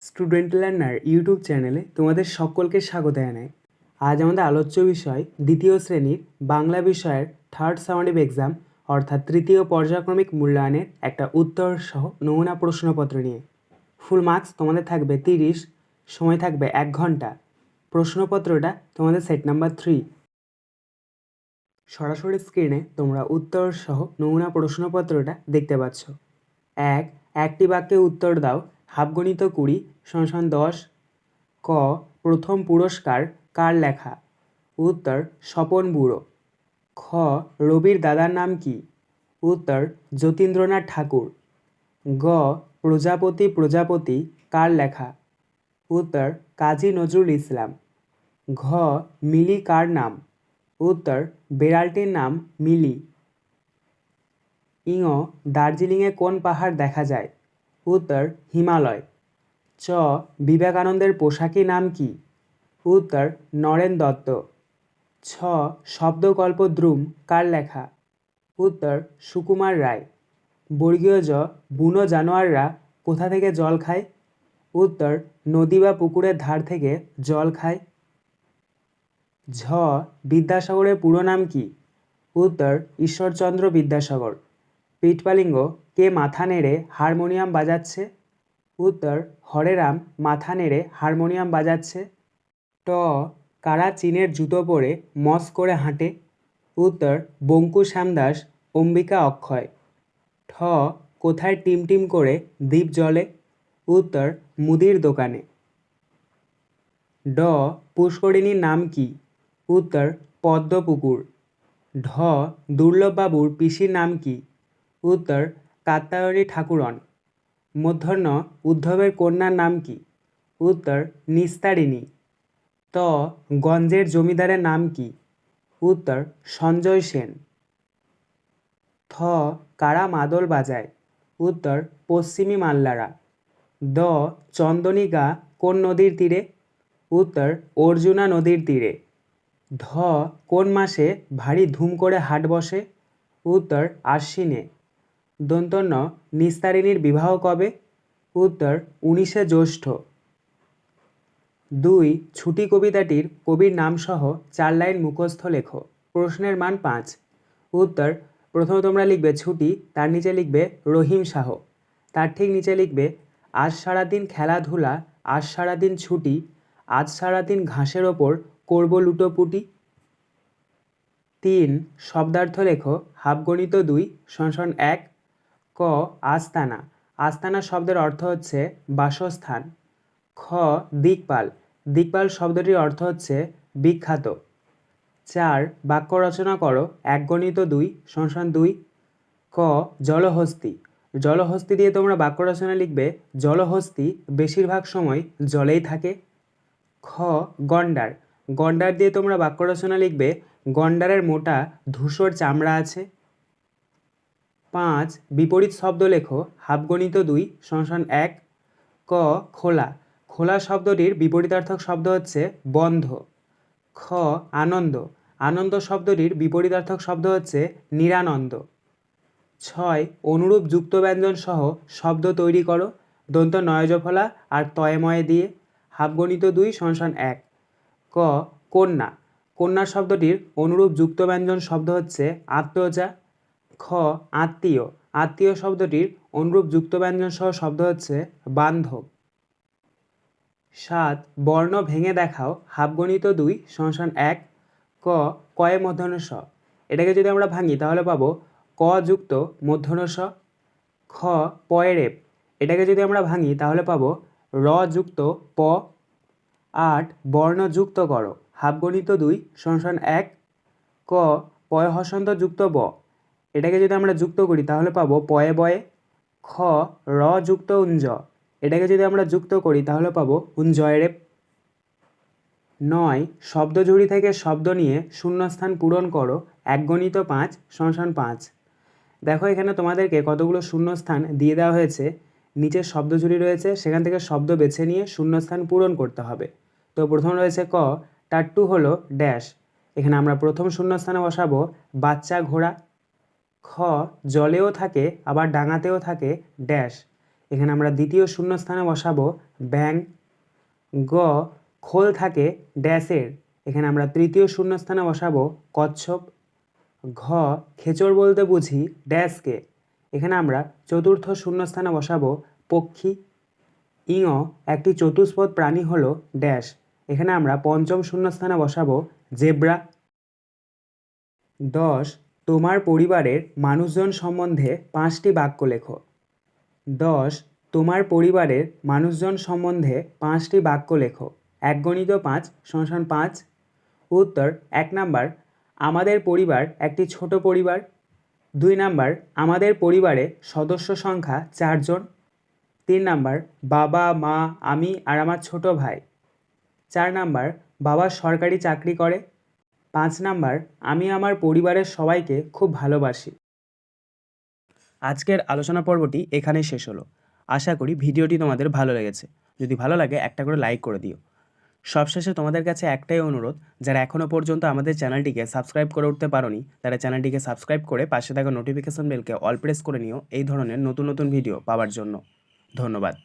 Student learner YouTube চ্যানেলে তোমাদের সকলকে স্বাগত জানাই। আজ আমাদের আলোচ্য বিষয় দ্বিতীয় শ্রেণীর বাংলা বিষয়ের থার্ড সামারিভ এক্সাম অর্থাৎ তৃতীয় পর্যায়ক্রমিক মূল্যায়নের একটা উত্তর সহ নমুনা প্রশ্নপত্র নিয়ে। ফুল মার্কস তোমাদের থাকবে 30, সময় থাকবে 1 ঘন্টা। প্রশ্নপত্রটা তোমাদের সেট নাম্বার 3। সরাসরি স্ক্রিনে তোমরা উত্তর সহ নমুনা প্রশ্নপত্রটা দেখতে পাচ্ছ। একটি বাক্যে উত্তর দাও। হাফগণিত 20 = 10। ক, প্রথম পুরস্কার কার লেখা? উত্তর, স্বপন বুড়ো। খ, রবির দাদার নাম কি? উত্তর, যতীন্দ্রনাথ ঠাকুর। গ, প্রজাপতি কার লেখা? উত্তর, কাজী নজরুল ইসলাম। ঘ, মিলি কার নাম? উত্তর, বেড়ালটির নাম মিলি। ইঙ, দার্জিলিংয়ে কোন পাহাড় দেখা যায়? উত্তর, হিমালয়। চ, বিবেকানন্দের পোশাকি নাম কি? উত্তর, নরেন দত্ত। ছ, শব্দকল্পদ্রুম কার লেখা? উত্তর, সুকুমার রায়। বর্গীয় জ, বুনো জানোয়াররা কোথা থেকে জল খায়? উত্তর, নদী বা পুকুরের ধার থেকে জল খায়। ঝ, বিদ্যাসাগরের পুরো নাম কি? উত্তর, ঈশ্বরচন্দ্র বিদ্যাসাগর। পিঠপালিঙ্গ কে মাথা নেড়ে হারমোনিয়াম বাজাচ্ছে? উত্তর, হরেরাম মাথা নেড়ে হারমোনিয়াম বাজাচ্ছে। ট, কারা চীনের জুতো পরে মস করে হাঁটে? উত্তর, বঙ্কু শ্যামদাস, অম্বিকা অক্ষয়। ঠ, কোথায় টিমটিম করে দ্বীপ জ্বলে? উত্তর, মুদির দোকানে। ড, পুষ্করিণীর নাম কি? উত্তর, পদ্মপুকুর। ঢ, দুর্লভবাবুর পিসির নাম কি? উত্তর, কাত্যায়নী ঠাকুরন। মূর্ধন্য উদ্ধবের কন্যার নাম কি? উত্তর, নিস্তারিণী। ত, গঞ্জের জমিদারের নাম কি? উত্তর, সঞ্জয় সেন। থ, কারা মাদল বাজায়? উত্তর, পশ্চিমী মাল্লারা। দ, চন্দনিকা কোন নদীর তীরে? উত্তর, অর্জুনা নদীর তীরে। ধ, কোন মাসে ভারী ধুম করে হাট বসে? উত্তর, আশ্বিনে। দন্তন্য নিস্তারিণীর বিবাহ কবে? উত্তর, 19শে জ্যৈষ্ঠ। 2, ছুটি কবিতাটির কবির নামসহ 4 লাইন মুখস্থ লেখো। প্রশ্নের মান 5। উত্তর, প্রথমে তোমরা লিখবে ছুটি, তার নিচে লিখবে রহিম শাহ। তার ঠিক নিচে লিখবে আজ সারাদিন খেলাধুলা, আজ সারাদিন ছুটি, আজ সারাদিন ঘাসের ওপর করব লুটোপুটি। 3, শব্দার্থ লেখো। হাফগণিত 2 = 1। ক, আস্তানা। আস্তানা শব্দের অর্থ হচ্ছে বাসস্থান। খ, দিকপাল। দিকপাল শব্দটির অর্থ হচ্ছে বিখ্যাত। 4, বাক্য রচনা করো। 1 × 2 = 2। ক, জলহস্তী। জলহস্তী দিয়ে তোমরা বাক্য রচনা লিখবে জলহস্তী বেশিরভাগ সময় জলেই থাকে। খ, গন্ডার। গন্ডার দিয়ে তোমরা বাক্য রচনা লিখবে গন্ডারের মোটা ধূসর চামড়া আছে। 5, বিপরীত শব্দ লেখো। হাফগণিত 2 = 1। ক, খোলা। খোলা শব্দটির বিপরীতার্থক শব্দ হচ্ছে বন্ধ। খ, আনন্দ। আনন্দ শব্দটির বিপরীতার্থক শব্দ হচ্ছে নিরানন্দ। 6, অনুরূপ যুক্ত ব্যঞ্জন সহ শব্দ তৈরি করো দন্ত নয়জফলা আর তয়ময় দিয়ে। হাফগণিত 2 = 1। ক, কন্যা। কন্যা শব্দটির অনুরূপ যুক্ত ব্যঞ্জন শব্দ হচ্ছে আত্মজা। খ, আত্মীয়। আত্মীয় শব্দটির অনুরূপ যুক্ত ব্যঞ্জন সহ শব্দ হচ্ছে বান্ধব। 7, বর্ণ ভেঙে দেখাও। হাফগণিত 2 = 1। ক, কয়ে মূর্ধন্য ষ। এটাকে যদি আমরা ভাঙি তাহলে পাবো ক যুক্ত মূর্ধন্য ষ। খ, পয়েরেপ। এটাকে যদি আমরা ভাঙি তাহলে পাবো র যুক্ত প। 8, বর্ণ যুক্ত করো। হাফগণিত 2 = 1। ক, পয় হসন্ত যুক্ত ব। এটাকে যদি আমরা যুক্ত করি তাহলে পাবো পয়ে বয়ে। খ, র যুক্ত উঞ্জ। এটাকে যদি আমরা যুক্ত করি তাহলে পাবো উঞ্জয়রেপ। 9, শব্দঝুড়ি থেকে শব্দ নিয়ে শূন্যস্থান পূরণ করো। 1 × 5 = 5। দেখো এখানে তোমাদেরকে কতগুলো শূন্যস্থান দিয়ে দেওয়া হয়েছে। নিচে শব্দঝুড়ি রয়েছে, সেখান থেকে শব্দ বেছে নিয়ে শূন্যস্থান পূরণ করতে হবে। তো প্রথম রয়েছে ক, টাট্টু হলো ড্যাশ। এখানে আমরা প্রথম শূন্যস্থানে বসাবো বাচ্চা ঘোড়া। খ, জলেও থাকে আবার ডাঙাতেও থাকে ড্যাশ। এখানে আমরা দ্বিতীয় শূন্যস্থানে বসাবো ব্যাং। গ, খোল থাকে ড্যাশের, এখানে আমরা তৃতীয় শূন্যস্থানে বসাবো কচ্ছপ। ঘ, খেচর বলতে বুঝি ড্যাশকে, এখানে আমরা চতুর্থ শূন্যস্থানে বসাবো পক্ষী। ইঙ, একটি চতুষ্পদ প্রাণী হলো ড্যাশ, এখানে আমরা পঞ্চম শূন্যস্থানে বসাবো জেব্রা। 10, তোমার পরিবারের মানুষজন সম্বন্ধে 5টি বাক্য লেখো। 10, তোমার পরিবারের মানুষজন সম্বন্ধে 5টি বাক্য লেখো। 1 × 5 = 5। উত্তর: 1 নাম্বার, আমাদের পরিবার একটি ছোট পরিবার। 2 নাম্বার, আমাদের পরিবারে সদস্য সংখ্যা 4 জন। 3 নাম্বার, বাবা, মা, আমি আর আমার ছোট ভাই। 4 নাম্বার, বাবা সরকারি চাকরি করে। 5 নাম্বার, আমি আমার পরিবারের সবাইকে খুব ভালোবাসি। আজকের আলোচনা পর্বটি এখানেই শেষ হলো। আশা করি ভিডিওটি তোমাদের ভালো লেগেছে। যদি ভালো লাগে একটা করে লাইক করে দিও। সবশেষে তোমাদের কাছে একটাই অনুরোধ, যারা এখনও পর্যন্ত আমাদের চ্যানেলটিকে সাবস্ক্রাইব করে উঠতে পারোনি, তারা চ্যানেলটিকে সাবস্ক্রাইব করে পাশে থাকা নোটিফিকেশন বেলকে অল প্রেস করে নিও এই ধরনের নতুন নতুন ভিডিও পাওয়ার জন্য। ধন্যবাদ।